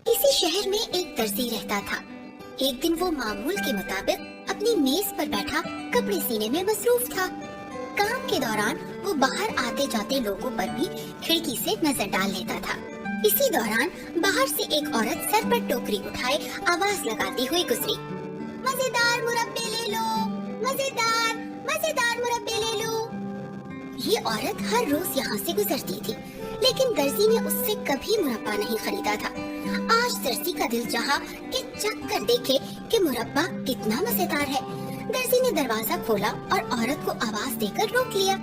इसी शहर में एक दर्जी रहता था। एक दिन वो मामूल के मुताबिक अपनी मेज पर बैठा कपड़े सीने में मसरूफ था। काम के दौरान वो बाहर आते जाते लोगों पर भी खिड़की से नजर डाल लेता था। इसी दौरान बाहर से एक औरत सर पर टोकरी उठाए आवाज लगाती हुई गुजरी। मजेदार मुरब्बे ले लो, मजेदार मजेदार मुरब्बे ले लो। ये औरत हर रोज यहाँ से गुजरती थी, लेकिन दर्जी ने उससे कभी मुरब्बा नहीं खरीदा था। आज दर्जी का दिल चाहा कि चख कर देखे कि मुरब्बा कितना मजेदार है। दर्जी ने दरवाजा खोला और औरत को आवाज देकर रोक लिया।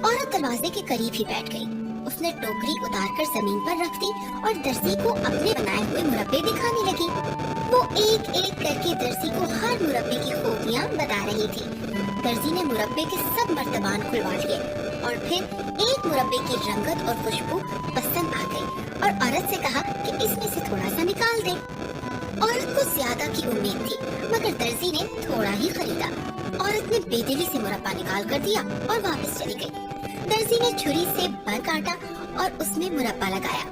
औरत दरवाजे के करीब ही बैठ गई। उसने टोकरी उतारकर जमीन पर रख दी और दर्जी को अपने बनाए हुए मुरब्बे दिखाने लगी। वो एक एक करके दर्जी को हर मुरब्बे की खूबियाँ बता रही थी। दर्जी ने मुरब्बे के सब मर्तबान खुलवा लिए और फिर एक मुरब्बे की रंगत और खुशबू पसंद आ गई और औरत से कहा कि इसमें से थोड़ा सा निकाल दे। औरत को ज्यादा की उम्मीद थी, मगर दर्जी ने थोड़ा ही खरीदा। औरत ने बेदिली से मुरब्बा निकाल कर दिया और वापस चली गई। दर्जी ने छुरी से बर काटा और उसमें मुरब्बा लगाया।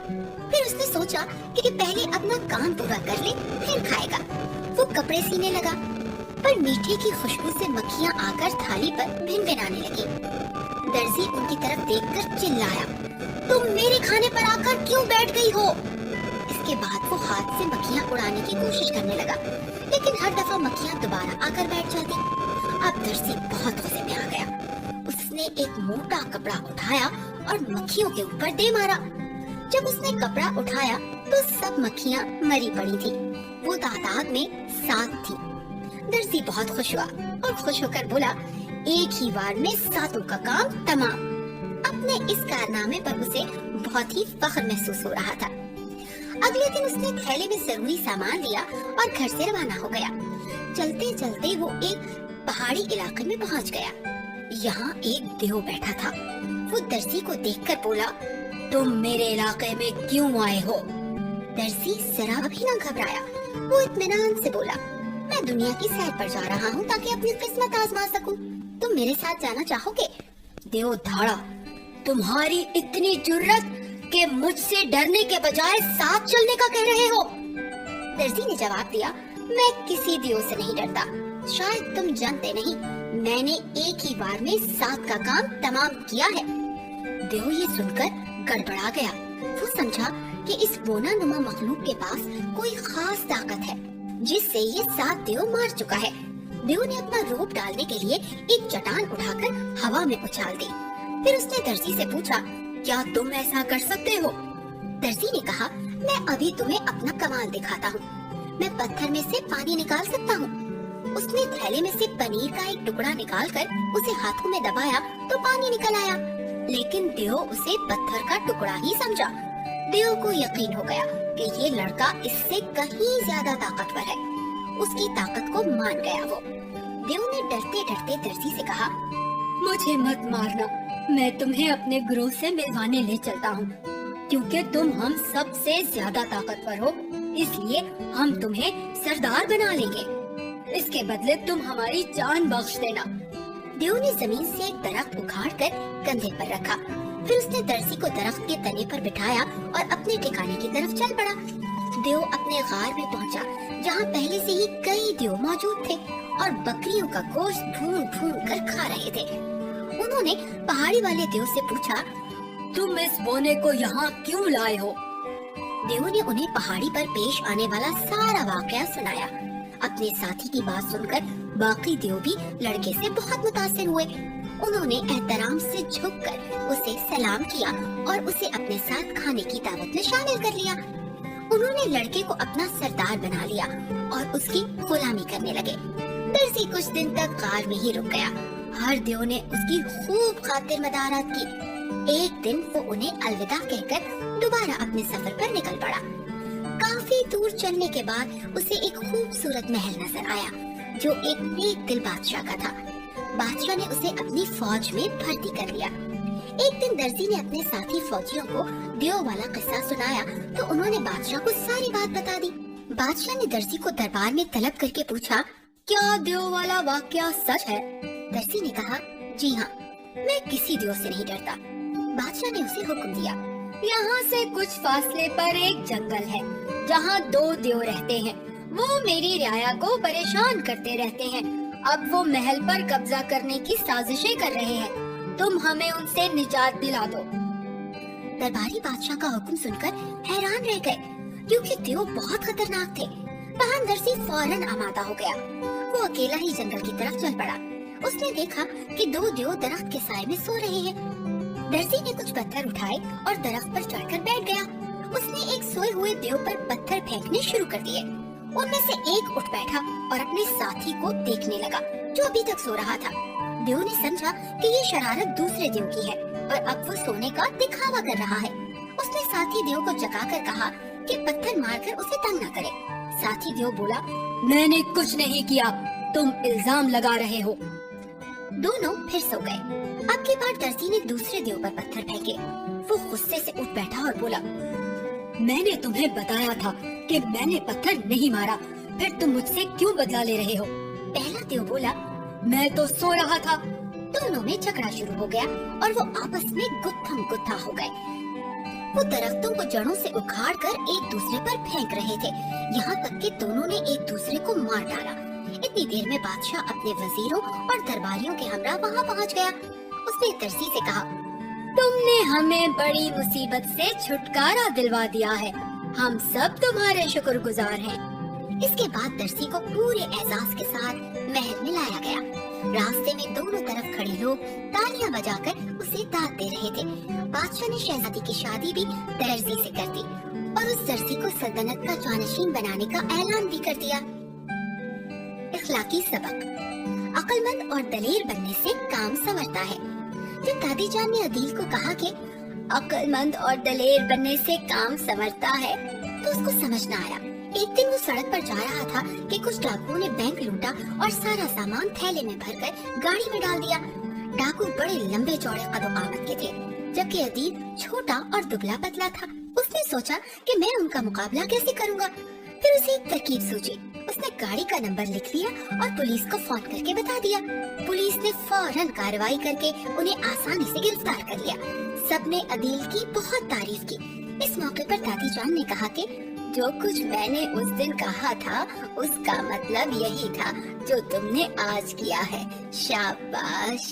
फिर उसने सोचा कि पहले अपना काम पूरा कर ले, फिर खाएगा। वो कपड़े सीने लगा, पर मीठे की खुशबू से मक्खियाँ आकर थाली पर भिनभिनाने लगी। दर्जी उनकी तरफ देखकर चिल्लाया, तुम मेरे खाने पर आकर क्यों बैठ गई हो? इसके बाद वो हाथ से मक्खियाँ उड़ाने की कोशिश करने लगा, लेकिन हर दफा मक्खियाँ दोबारा आकर बैठ जाती। अब दर्जी बहुत गुस्से में आ गया। उसने एक मोटा कपड़ा उठाया और मक्खियों के ऊपर दे मारा। जब उसने कपड़ा उठाया तो सब मक्खियाँ मरी पड़ी थी। वो तादाद में 7 थी। दर्जी बहुत खुश हुआ और खुश होकर बोला, एक ही बार में 7 का काम तमाम। अपने इस कारनामे पर उसे बहुत ही फख्र महसूस हो रहा था। अगले दिन उसने थैले में जरूरी सामान लिया और घर से रवाना हो गया। चलते चलते वो एक पहाड़ी इलाके में पहुंच गया। यहाँ एक देव बैठा था। वो दर्जी को देखकर बोला, तुम मेरे इलाके में क्यों आए हो? दर्जी जरा भी न घबराया। वो इत्मीनान से बोला, मैं दुनिया की सैर पर जा रहा हूँ ताकि अपनी किस्मत आजमा सकूं। तुम मेरे साथ जाना चाहोगे? देव धाड़ा, तुम्हारी इतनी जुर्रत कि मुझसे डरने के बजाय साथ चलने का कह रहे हो? दर्जी ने जवाब दिया, मैं किसी देव से नहीं डरता। शायद तुम जानते नहीं, मैंने एक ही बार में 7 का काम तमाम किया है। देव ये सुनकर गड़बड़ा गया। वो समझा कि इस बोनानुमा मखलूक के पास कोई खास ताकत है जिससे ये 7 देव मार चुका है। देव ने अपना रूप डालने के लिए एक चट्टान उठाकर हवा में उछाल दी। फिर उसने दर्जी से पूछा, क्या तुम ऐसा कर सकते हो? दर्जी ने कहा, मैं अभी तुम्हें अपना कमाल दिखाता हूँ। मैं पत्थर में से पानी निकाल सकता हूँ। उसने थैले में से पनीर का एक टुकड़ा निकालकर उसे हाथों में दबाया तो पानी निकल आया, लेकिन देव उसे पत्थर का टुकड़ा ही समझा। देव को यकीन हो गया कि ये लड़का इससे कहीं ज्यादा ताकतवर है। उसकी ताकत को मान गया वो। देव ने डरते डरते दर्जी से कहा, मुझे मत मारना, मैं तुम्हें अपने गुरु से मिलवाने ले चलता हूँ। क्योंकि तुम हम सबसे ज्यादा ताकतवर हो, इसलिए हम तुम्हें सरदार बना लेंगे। इसके बदले तुम हमारी जान बख्श देना। देव ने जमीन से एक दरख्त उखाड़कर कंधे पर रखा। फिर उसने दर्जी को दरख्त के तने पर बिठाया और अपने ठिकाने की तरफ चल पड़ा। देव अपने गार में पहुंचा, जहां पहले से ही कई देव मौजूद थे और बकरियों का गोश्त भून भून कर खा रहे थे। उन्होंने पहाड़ी वाले देव से पूछा, तुम इस बोने को यहाँ क्यों लाए हो? देव ने उन्हें पहाड़ी पर पेश आने वाला सारा वाकया सुनाया। अपने साथी की बात सुनकर बाकी देव भी लड़के से बहुत मुतासिर हुए। उन्होंने एहतराम से झुककर उसे सलाम किया और उसे अपने साथ खाने की दावत में शामिल कर लिया। उन्होंने लड़के को अपना सरदार बना लिया और उसकी गुलामी करने लगे। दर्जी कुछ दिन तक गार में ही रुक गया। हर देव ने उसकी खूब खातिर मदारात की। एक दिन वो उन्हें अलविदा कहकर दोबारा अपने सफर पर निकल पड़ा। काफी दूर चलने के बाद उसे एक खूबसूरत महल नजर आया जो एक नेक दिल बादशाह का था। बादशाह ने उसे अपनी फौज में भर्ती कर लिया। एक दिन दर्जी ने अपने साथी फौजियों को देव वाला किस्सा सुनाया तो उन्होंने बादशाह को सारी बात बता दी। बादशाह ने दर्जी को दरबार में तलब करके पूछा, क्या देव वाला वाकया सच है? दर्जी ने कहा, जी हाँ, मैं किसी देव से नहीं डरता। बादशाह ने उसे हुक्म दिया, यहाँ से कुछ फासले पर एक जंगल है जहाँ 2 देव रहते हैं। वो मेरी रियाया को परेशान करते रहते हैं। अब वो महल पर कब्जा करने की साजिशें कर रहे हैं। तुम हमें उनसे निजात दिला दो। दरबारी बादशाह का हुक्म सुनकर हैरान रह गए, क्योंकि देव बहुत खतरनाक थे। पहान दर्जी फौरन आमादा हो गया। वो अकेला ही जंगल की तरफ चल पड़ा। उसने देखा कि 2 देव दरख्त के साए में सो रहे हैं। दर्जी ने कुछ पत्थर उठाए और दरख्त पर चढ़कर बैठ गया। उसने एक सोए हुए देव पर पत्थर फेंकने शुरू कर दिए। उनमें से एक उठ बैठा और अपने साथी को देखने लगा, जो अभी तक सो रहा था। देव ने समझा कि ये शरारत दूसरे देव की है और अब वो सोने का दिखावा कर रहा है। उसने साथी देव को जगाकर कहा कि पत्थर मारकर उसे तंग न करे। साथी देव बोला, मैंने कुछ नहीं किया, तुम इल्जाम लगा रहे हो। दोनों फिर सो गए। अब की बार दर्जी ने दूसरे देव पर पत्थर फेंके। वो गुस्से से उठ बैठा और बोला, मैंने तुम्हें बताया था कि मैंने पत्थर नहीं मारा, फिर तुम मुझसे क्यों बदला ले रहे हो? पहला देव बोला, मैं तो सो रहा था। दोनों में झगड़ा शुरू हो गया और वो आपस में गुत्थम गुत्था हो गए। वो दरख्तों को जड़ों से उखाड़ कर एक दूसरे पर फेंक रहे थे, यहाँ तक कि दोनों ने एक दूसरे को मार डाला। इतनी देर में बादशाह अपने वजीरों और दरबारियों के हमरा वहाँ पहुँच गया। उसने दर्जी से कहा, तुमने हमें बड़ी मुसीबत से छुटकारा दिलवा दिया है। हम सब तुम्हारे शुक्रगुजार हैं। इसके बाद दर्जी को पूरे एजाज के साथ महल में लाया गया। रास्ते में दोनों तरफ खड़े लोग तालियां बजाकर उसे दाद दे रहे थे। बादशाह ने शहजादी की शादी भी दर्जी से कर दी और उस दर्जी को सल्तनत का जानशीन बनाने का ऐलान भी कर दिया। इखलाकी सबक, अक्लमंद और दलेर बनने से काम संवरता है। जब दादी जान ने अदील को कहा कि अक्लमंद और दलेर बनने से काम संवरता है, तो उसको समझ न आया। एक दिन वो सड़क पर जा रहा था कि कुछ डाकुओं ने बैंक लूटा और सारा सामान थैले में भरकर गाड़ी में डाल दिया। डाकू बड़े लंबे चौड़े कदो कामत के थे, जबकि अदील छोटा और दुबला पतला था। उसने सोचा कि मैं उनका मुकाबला कैसे करूँगा। फिर उसे एक तरकीब सूझी। उसने गाड़ी का नंबर लिख लिया और पुलिस को फोन करके बता दिया। पुलिस ने फौरन कार्रवाई करके उन्हें आसानी से गिरफ्तार कर लिया। सबने अदील की बहुत तारीफ की। इस मौके पर दादी जान ने कहा कि जो कुछ मैंने उस दिन कहा था, उसका मतलब यही था जो तुमने आज किया है। शाबाश।